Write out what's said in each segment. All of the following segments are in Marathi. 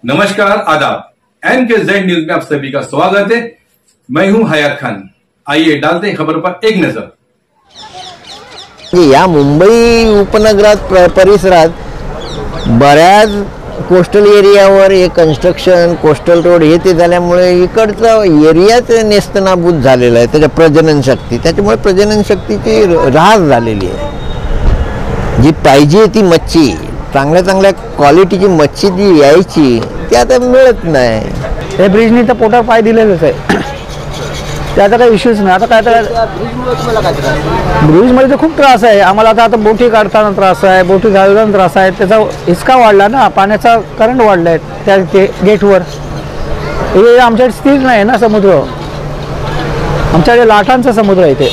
नमस्कार, आदाब। NKZ न्यूज में आप सभी का स्वागत है। मैं हूं हयात खान। आइए डालते हैं खबर पर एक नजर। या मुंबई उपनगरात परिसरात बऱ्याच कोस्टल एरियावर हे कन्स्ट्रक्शन कोस्टल रोड हे ते झाल्यामुळे इकडचा एरियाच नेस्तनाबूत झालेला आहे। त्याच्या प्रजनन शक्ती त्याच्यामुळे प्रजनन शक्तीची ऱ्हास झालेली आहे। जी पाहिजे ती मच्छी चांगल्या क्वालिटीची मच्छी जी यायची ती आता मिळत नाही। हे ब्रिजनी तर पोटावर पाय दिलेलंच आहे, त्याचा काही इश्यूज नाही। आता काय तर ब्रिजमध्ये तर खूप त्रास आहे आम्हाला। आता बोटी काढताना त्रास आहे, बोटी घालताना त्रास आहे। त्याचा हिसका वाढला ना, पाण्याचा करंट वाढला आहे त्या ते गेटवर। हे आमच्याकडे स्थिर नाही ना समुद्र, आमच्याकडे लाटांचा समुद्र आहे ते।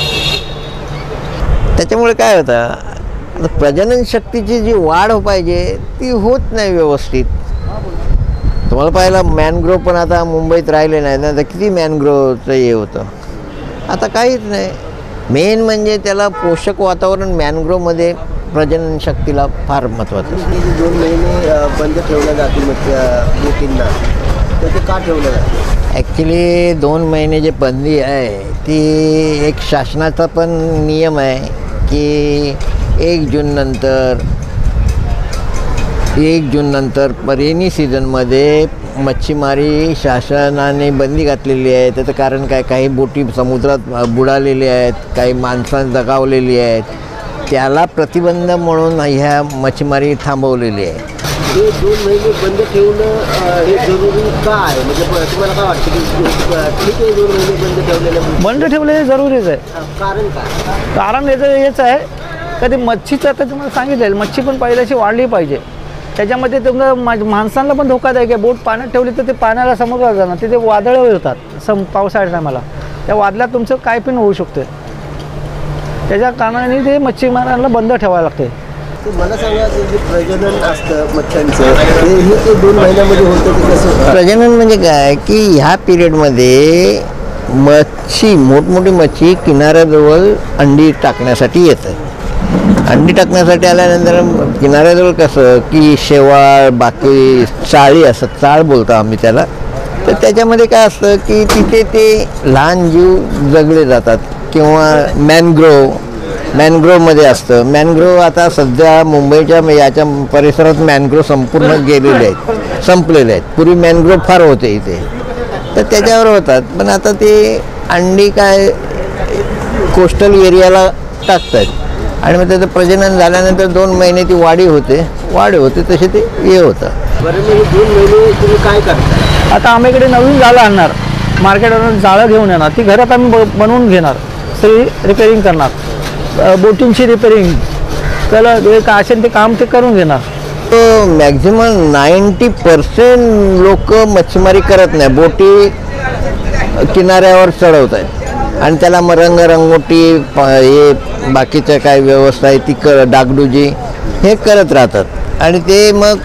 त्याच्यामुळे काय होतं, प्रजनन शक्तीची जी वाढ पाहिजे ती होत नाही व्यवस्थित। तुम्हाला पाहिला मॅनग्रोव्ह पण आता मुंबईत राहिले नाही ना, तर किती मॅनग्रोव्हचं हे होतं, आता काहीच नाही। मेन म्हणजे त्याला पोषक वातावरण मॅनग्रोव्हमध्ये प्रजनन शक्तीला फार महत्त्वाचं असतं। 2 महिने बंद ठेवलं जाते बोटींना, तर ते का ठेवलं जातं? ॲक्च्युली 2 महिने जे बंदी आहे ती एक शासनाचा पण नियम आहे की 1 जून नंतर रेनी सीझनमध्ये मच्छीमारी शासनाने बंदी घातलेली आहे। त्याचं कारण काय, काही बोटी समुद्रात बुडालेल्या आहेत, काही माणसं दगावलेली आहेत, त्याला प्रतिबंध म्हणून ह्या मच्छीमारी थांबवलेली आहे। हे 2 महिने बंद ठेवणं हे जरुरी का आहे? म्हणजे तुम्हाला काय वाटतं की ठीक आहे 2 महिने बंद ठेवलेलं बंद ठेवले जरुरीच आहे? कारण काय? कारण याचं हेच आहे, कधी मच्छीचं आता तुम्हाला सांगितलं, मच्छी पण पहिल्याशी वाढली पाहिजे। त्याच्यामध्ये तुम्हाला माणसांना पण धोकादायक आहे। बोट पाण्यात ठेवली तर ते पाण्याला समुद्रात जाणार, तिथे वादळं होतात पावसाळ्याच्या टायमाला, त्या वादळात तुमचं काय पण होऊ शकतं। त्याच्या कारणाने ते मच्छीमारांना बंद ठेवायला लागते। मला सांगा, जे प्रजनन असतं मच्छ्यांचं हे 2 महिन्यामध्ये होतं ते कसं? प्रजनन म्हणजे काय की ह्या पिरियडमध्ये मच्छी मोठमोठी मच्छी किनाऱ्याजवळ अंडी टाकण्यासाठी येतं। अंडी टाकण्यासाठी आल्यानंतर किनाऱ्याजवळ कसं की शेवाळ बाकी चाळी असतात, चाळ बोलतो आम्ही त्याला। तर त्याच्यामध्ये काय असतं की तिथे ते लहान जीव जगले जातात किंवा मॅनग्रोव्हमध्ये असतं। मॅनग्रोव्ह आता सध्या मुंबईच्या याच्या परिसरात मॅनग्रोव्ह संपूर्ण गेलेले आहेत, संपलेले आहेत। पूर्वी मॅनग्रोव्ह फार होते इथे, तर त्याच्यावर होतात। पण आता ते अंडी काय कोस्टल एरियाला टाकतात आणि मग त्याचं प्रजनन झाल्यानंतर 2 महिने ती वाढ होते तसे ते हे होतं। बरं, मी 2 महिने तुम्ही काय करता? आता आम्हीकडे नवीन जाळं आणणार, मार्केटवरून जाळं घेऊन येणार, ती घरात आम्ही बनवून घेणार, सगळी रिपेरिंग करणार, बोटिंगची रिपेरिंग, त्याला काय असेल ते काम ते करून घेणार। मॅक्झिमम 90% लोक मच्छीमारी करत नाही, बोटी किनाऱ्यावर चढवत आहेत आणि त्याला मग रंगरंगोटी हे बाकीच्या काय व्यवस्था आहे ती डागडुजी हे करत राहतात। आणि ते मग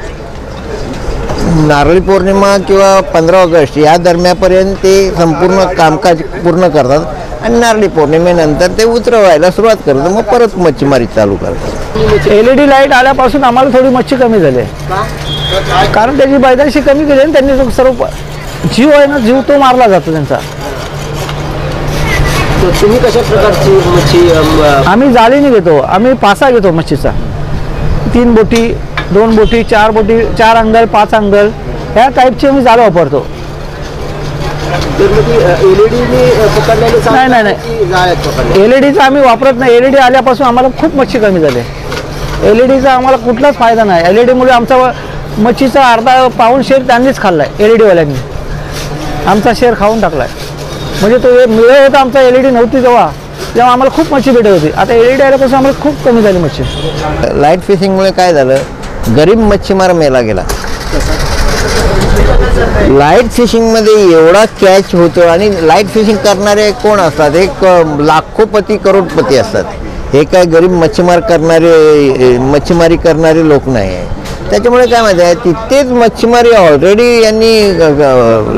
नारळी पौर्णिमा किंवा 15 ऑगस्ट या दरम्यानपर्यंत ते संपूर्ण कामकाज पूर्ण करतात आणि नारळी पौर्णिमेनंतर ते उतरवायला सुरुवात करतात, मग परत मच्छीमारी चालू करतात। LED लाईट आल्यापासून आम्हाला थोडी मच्छी कमी झाली, कारण त्याची पैदाशी कमी केली आणि त्यांनी सर्व जीव आहे ना, जीव तो मारला जातो त्यांचा। तुम्ही कशा प्रकारची मच्छी? आम्ही जाळीने घेतो, आम्ही पासा घेतो मच्छीचा, 3 बोटी 2 बोटी 4 बोटी 4 अंगल 5 अंगल ह्या टाईपची आम्ही जाळं वापरतो। नाही, LEDचं आम्ही वापरत नाही। LED आल्यापासून आम्हाला खूप मच्छी कमी झाली। LEDचा आम्हाला कुठलाच फायदा नाही। LEDमुळे आमचा मच्छीचा अर्धा पाऊण शेर त्यांनीच खाल्ला आहे, LEDवाल्यांनी आमचा शेर खाऊन टाकला आहे। म्हणजे तो मिळत होता आमचा, LED नव्हती तेव्हा आम्हाला खूप मच्छी भेटत होती। आता LED आल्यापासून आम्हाला खूप कमी झाली मच्छी। लाईट फिशिंगमुळे काय झालं, गरीब मच्छीमार मेला गेला। लाईट फिशिंगमध्ये एवढा कॅच होतो आणि लाईट फिशिंग करणारे कोण असतात, एक लाखोपती करोडपती असतात। हे काय गरीब मच्छीमारी करणारे लोक नाही आहे। त्याच्यामुळे काय माहिती आहे, तिथेच मच्छीमारी ऑलरेडी यांनी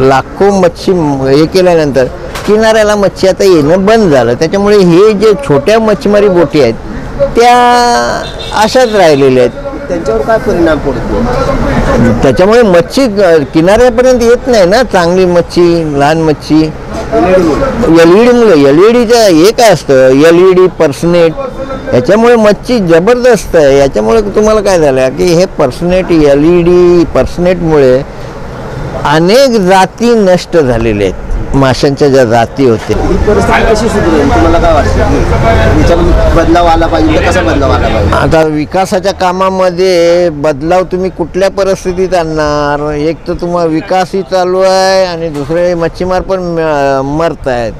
लाखो मच्छी हे केल्यानंतर किनाऱ्याला मच्छी आता येणं बंद झालं। त्याच्यामुळे हे जे छोट्या मच्छीमारी बोटी आहेत त्या अशाच राहिलेल्या आहेत। त्यांच्यावर काय परिणाम पडतो? त्याच्यामुळे मच्छी किनाऱ्यापर्यंत येत नाही ना, चांगली मच्छी, लहान मच्छी. एलईडीचं हे काय असतं, एलईडी पर्सनेट, याच्यामुळे मच्छी जबरदस्त आहे. याच्यामुळे तुम्हाला काय झालं की हे पर्सनेट, एलईडी पर्सनेटमुळे अनेक जाती नष्ट झालेल्या आहेत, माशांच्या ज्या जाती होत्या. ही परिस्थिती कशी सुधारेल तुम्हाला काय वाटतं? याच्यामध्ये बदलाव आला पाहिजे तर कसा बदलाव आला पाहिजे? आता विकासाच्या कामामध्ये बदलाव तुम्ही कुठल्या परिस्थितीत आणणार? एक तर तुम्हाला विकासही चालू आहे आणि दुसरे मच्छीमार पण मरत आहेत.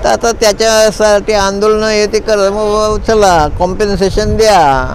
तर आता त्याच्यासाठी आंदोलनं हे ते कर, मग चला कॉम्पेन्सेशन द्या.